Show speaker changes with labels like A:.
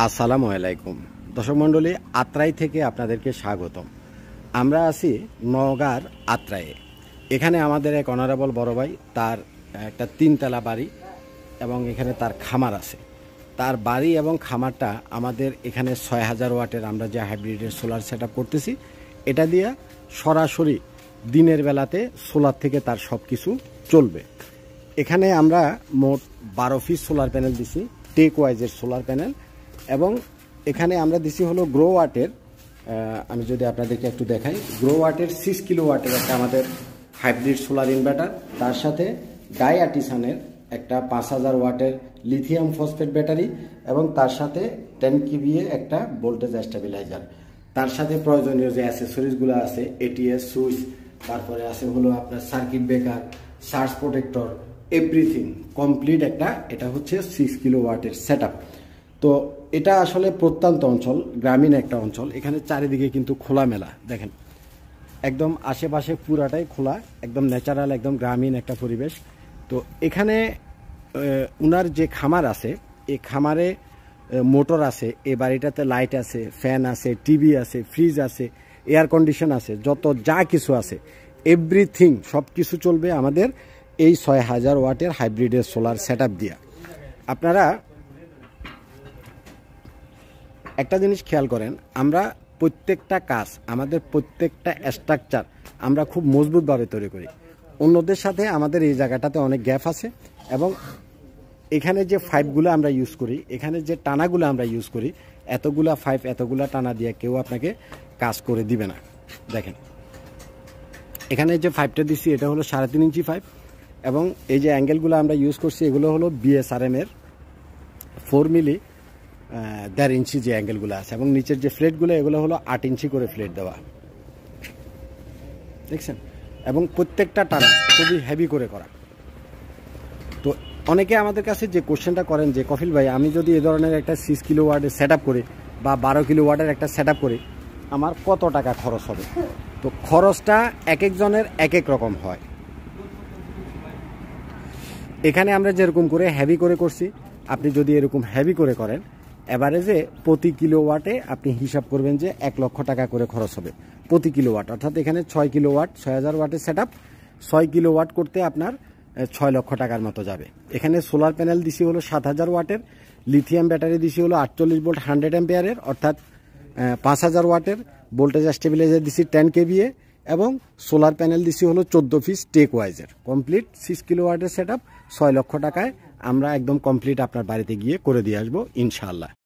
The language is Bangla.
A: আসসালামু আলাইকুম দর্শক মণ্ডলী, আত্রাই থেকে আপনাদেরকে স্বাগতম। আমরা আছি নওগাঁর আত্রাইয়ে। এখানে আমাদের এক অনারেবল বড় ভাই, তার একটা 3 তলা বাড়ি এবং এখানে তার খামার আছে। তার বাড়ি এবং খামারটা আমাদের এখানে 6000 ওয়াটের আমরা যে হাইব্রিডের সোলার সেট আপ করতেছি, এটা দিয়ে সরাসরি দিনের বেলাতে সোলার থেকে তার সব কিছু চলবে। এখানে আমরা মোট 12 পিস সোলার প্যানেল দিছি, টেক ওয়াইজের সোলার প্যানেল, এবং এখানে আমরা দিছি হলো গ্রো ওয়াটের, আমি যদি আপনাদেরকে একটু দেখাই, গ্রো ওয়াটের 6 কিলো ওয়াটের একটা আমাদের হাইব্রিড সোলার ইনভার্টার, তার সাথে ডাই আর্টিসানের একটা 5000 ওয়াটের লিথিয়াম ফসফেট ব্যাটারি, এবং তার সাথে 10 কেভিএ একটা ভোল্টেজ স্টেবিলাইজার। তার সাথে প্রয়োজনীয় যে অ্যাসেসরিজগুলো আছে, এটিএস সুইচ, তারপরে আছে হলো আপনার circuit breaker, surge protector, everything complete একটা, এটা হচ্ছে 6 কিলো ওয়াটের সেট আপ। তো এটা আসলে প্রত্যন্ত অঞ্চল, গ্রামীণ একটা অঞ্চল। এখানে চারিদিকে কিন্তু খোলামেলা, দেখেন একদম আশেপাশে পুরাটাই খোলা, একদম ন্যাচারাল, একদম গ্রামীণ একটা পরিবেশ। তো এখানে উনার যে খামার আছে, এই খামারে মোটর আছে, এই বাড়িটাতে লাইট আছে, ফ্যান আছে, টিভি আছে, ফ্রিজ আছে, এয়ার কন্ডিশন আছে, যত যা কিছু আছে এভরিথিং সব কিছু চলবে আমাদের এই 6000 ওয়াটের হাইব্রিডের সোলার সেট আপ দিয়া। আপনারা একটা জিনিস খেয়াল করেন, আমরা প্রত্যেকটা কাজ, আমাদের প্রত্যেকটা স্ট্রাকচার আমরা খুব মজবুতভাবে তৈরি করি। অন্যদের সাথে আমাদের এই জায়গাটাতে অনেক গ্যাপ আছে, এবং এখানে যে পাইপগুলো আমরা ইউজ করি, এখানে যে টানাগুলো আমরা ইউজ করি, এতগুলা পাইপ, এতগুলা টানা দিয়ে কেউ আপনাকে কাজ করে দিবে না। দেখেন এখানে যে পাইপটা দিচ্ছি, এটা হলো 3.5 ইঞ্চি পাইপ, এবং এই যে অ্যাঙ্গেলগুলো আমরা ইউজ করছি, এগুলো হলো বিএসআরএম এর 4 মিলি 1.5 ইঞ্চি যে অ্যাঙ্গেলগুলো আছে, এবং নিচের যে ফ্লেটগুলো, এগুলো হলো 8 ইঞ্চি করে ফ্লেট দেওয়া, দেখছেন, এবং প্রত্যেকটা টানা খুবই হেভি করে করা। তো অনেকে আমাদের কাছে যে কোশ্চেনটা করেন যে কফিল ভাই, আমি যদি এ ধরনের একটা 6 কিলো ওয়াটের সেট আপ করি বা 12 কিলো ওয়াটের একটা সেট আপ করি, আমার কত টাকা খরচ হবে? তো খরচটা এক একজনের এক এক রকম হয়। এখানে আমরা যেরকম করে হেভি করে করছি, আপনি যদি এরকম হেভি করে করেন, এভারেজে প্রতি কিলো ওয়াটে আপনি হিসাব করবেন যে 1 লক্ষ টাকা করে খরচ হবে প্রতি কিলো ওয়াট। অর্থাৎ এখানে 6 কিলো ওয়াট, 6000 ওয়াটের সেট আপ, 6 কিলো ওয়াট করতে আপনার 6 লক্ষ টাকার মতো যাবে। এখানে সোলার প্যানেল দিছি হলো 7000 ওয়াটের, লিথিয়াম ব্যাটারি দিছি হলো 48 ভোল্ট 100 অ্যাম্পিয়ারের, অর্থাৎ 5000 ওয়াটের, ভোল্টেজ স্টেবিলাইজার দিছি 10 কেভিএ, এবং সোলার প্যানেল দিছি হলো 14 পিস টেক ওয়াইজের। কমপ্লিট 6 কিলো ওয়াটের সেট আপ 6 লক্ষ টাকায় আমরা একদম কমপ্লিট আপনার বাড়িতে গিয়ে করে দিয়ে আসবো ইনশাআল্লাহ।